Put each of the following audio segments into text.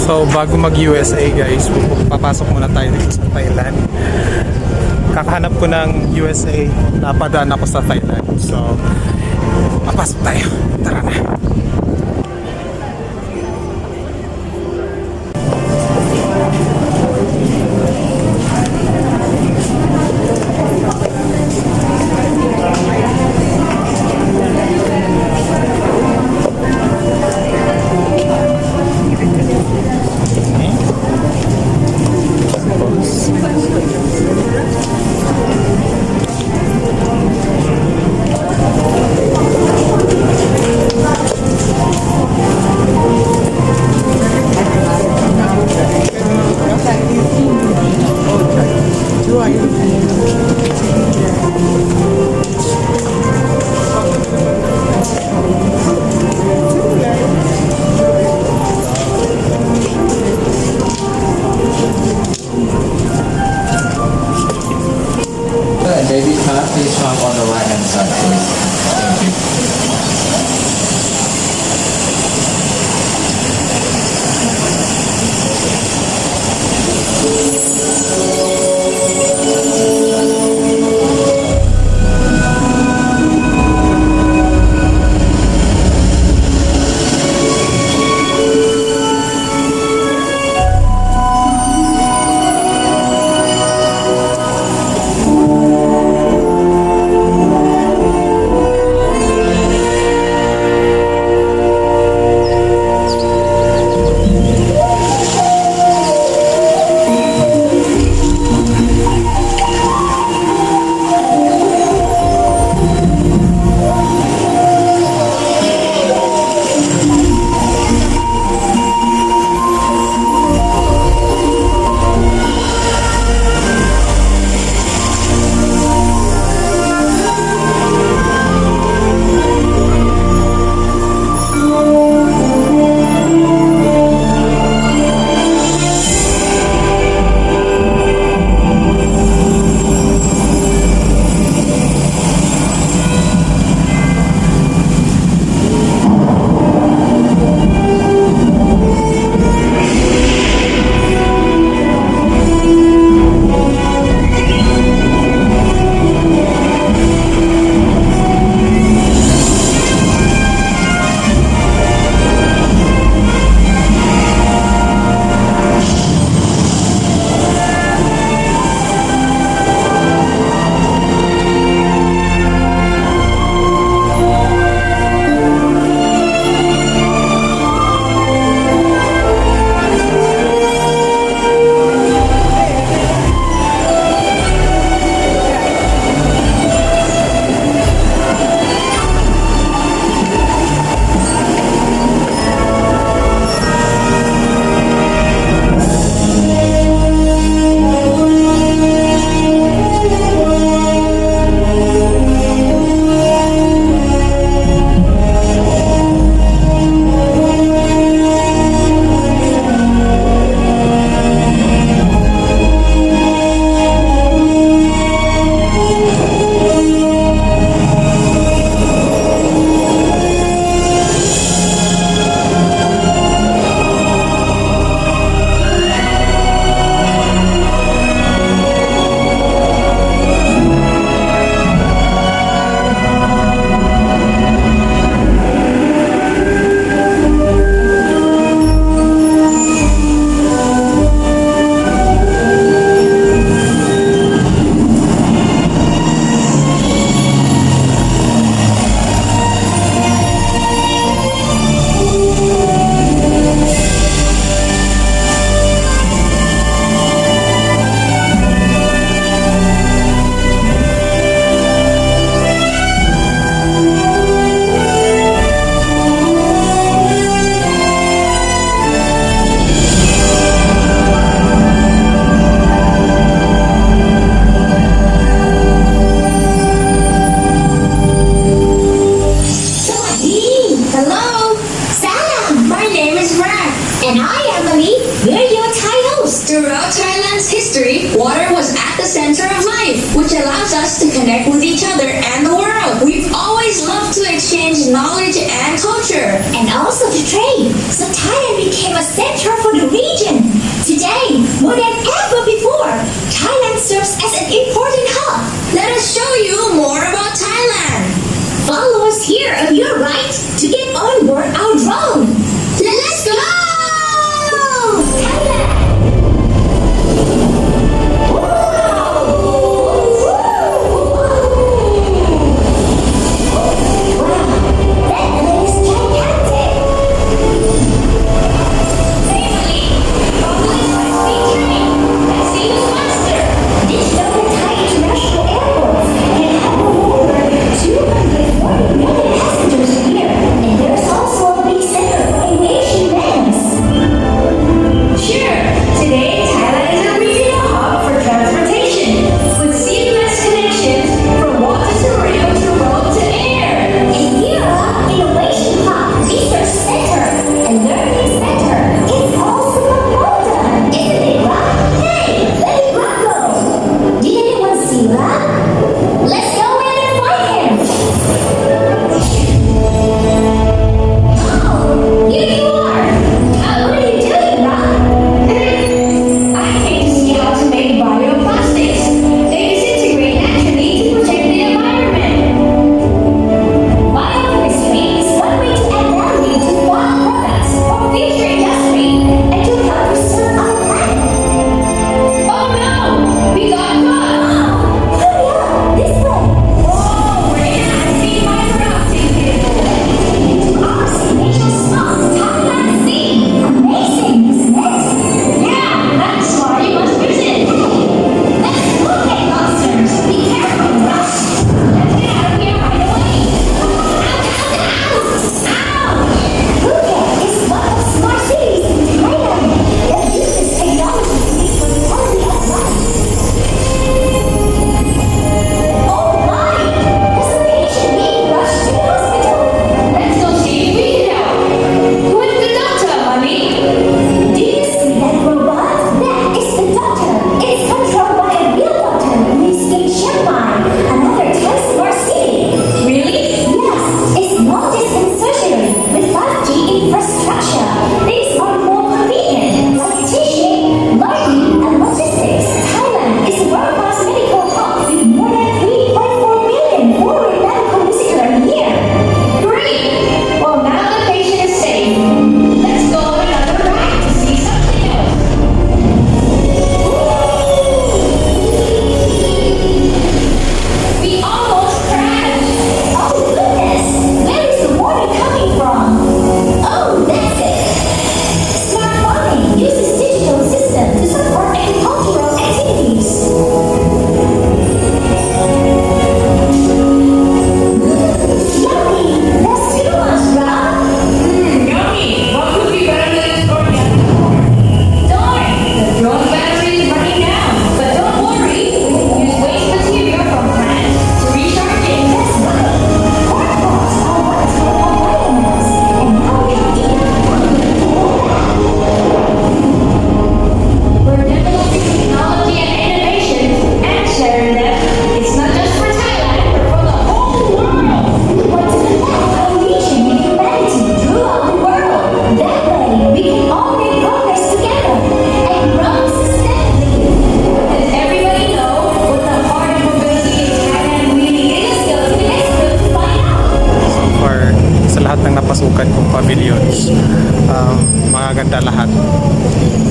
So bago mag-USA guys, papasok muna tayo dito sa Thailand. Kakahanap ko ng USA, napadaan ako sa Thailand. So papasok tayo. Tara na. Debit card, please swipe on the right hand side, please. Thank you. us to connect with each other and the world. We've always loved to exchange knowledge and culture. And also to trade. So Thailand became a center for the region.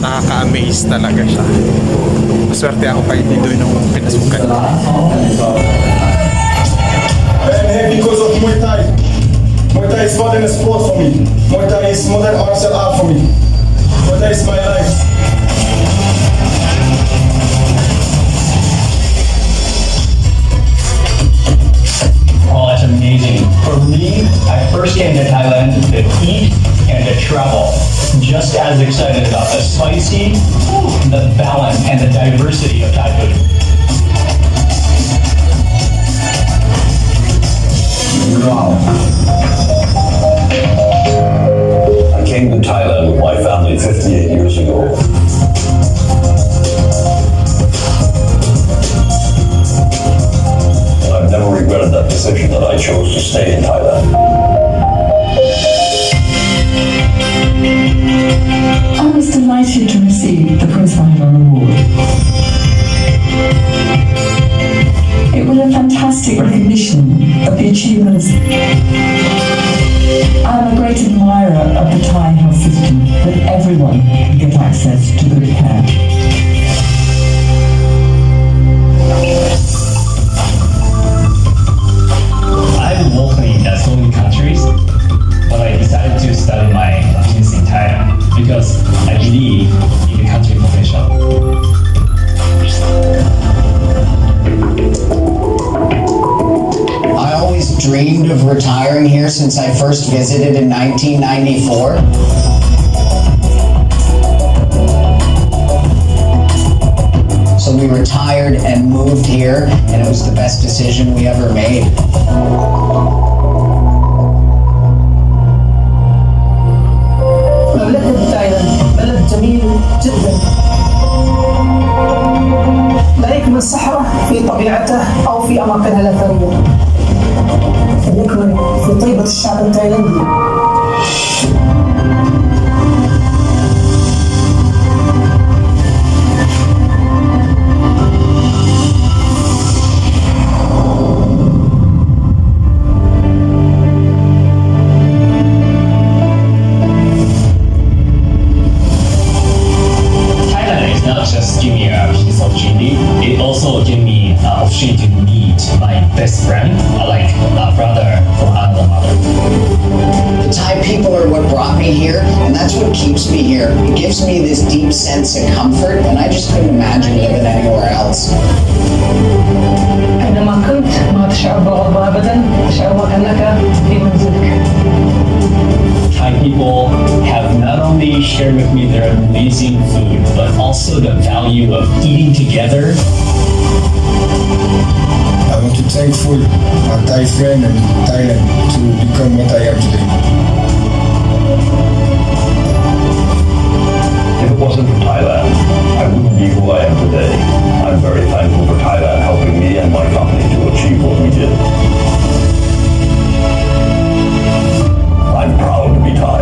nakaka-amaze talaga siya. Maswerte ako kay Didoy nung pinasukan ko. I'm here because of Muay Thai. Muay Thai is more than a sport for me. Muay Thai is more than martial art for me. Muay Thai is my life. Oh, it's amazing. For me, I first came to Thailand to eat and to travel. Just as excited about the spicy, the balance, and the diversity of Thai food. Wow. I came to Thailand with my family 58 years ago. And I've never regretted that decision that I chose to stay in Thailand. I was delighted to receive the Prince Mahima Award. It was a fantastic recognition of the achievements. I'm a great admirer of the Thai health system, that everyone can get access to good care. I've worked in so many countries, but I decided to study my business in Thailand because I believe in the country potential. I always dreamed of retiring here since I first visited in 1994. So we retired and moved here, and it was the best decision we ever made. مملكة تايلاند بلد جميل جدا. لا يكمن الصحراء في طبيعته أو في أماكنها الأثرية، يكمن في طيبة الشعب التايلندي. Thailand is not just give me a business opportunity, it also give me an opportunity to meet my best friend, like a brother from another mother. The Thai people are what brought me here, and that's what keeps me here. It gives me this deep sense of comfort, and I just couldn't imagine living anywhere else. أينما كنت ما تشعر بالغربة أبدا، تشعر وكأنك في منزلك. Thai people have not only shared with me their amazing food, but also the value of eating together. I want to thankful my Thai friend and Thailand to become what I am today. If it wasn't for Thailand, I wouldn't be who I am today. I'm very thankful for Thailand helping me and my company to achieve what we did. I'm proud to be Thai.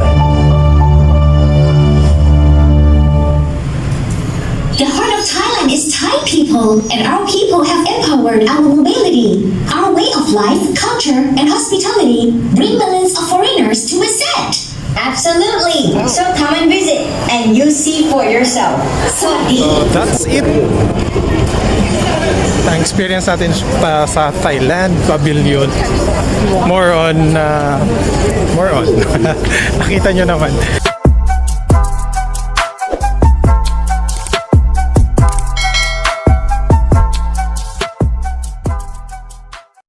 The heart of Thailand is Thai people, and our people have empowered our mobility. Our way of life, culture, and hospitality bring millions of foreigners to visit. Absolutely. So come and visit, and you see for yourself. So that's it. Ang experience natin sa Thailand Pavilion. More on nakita nyo naman.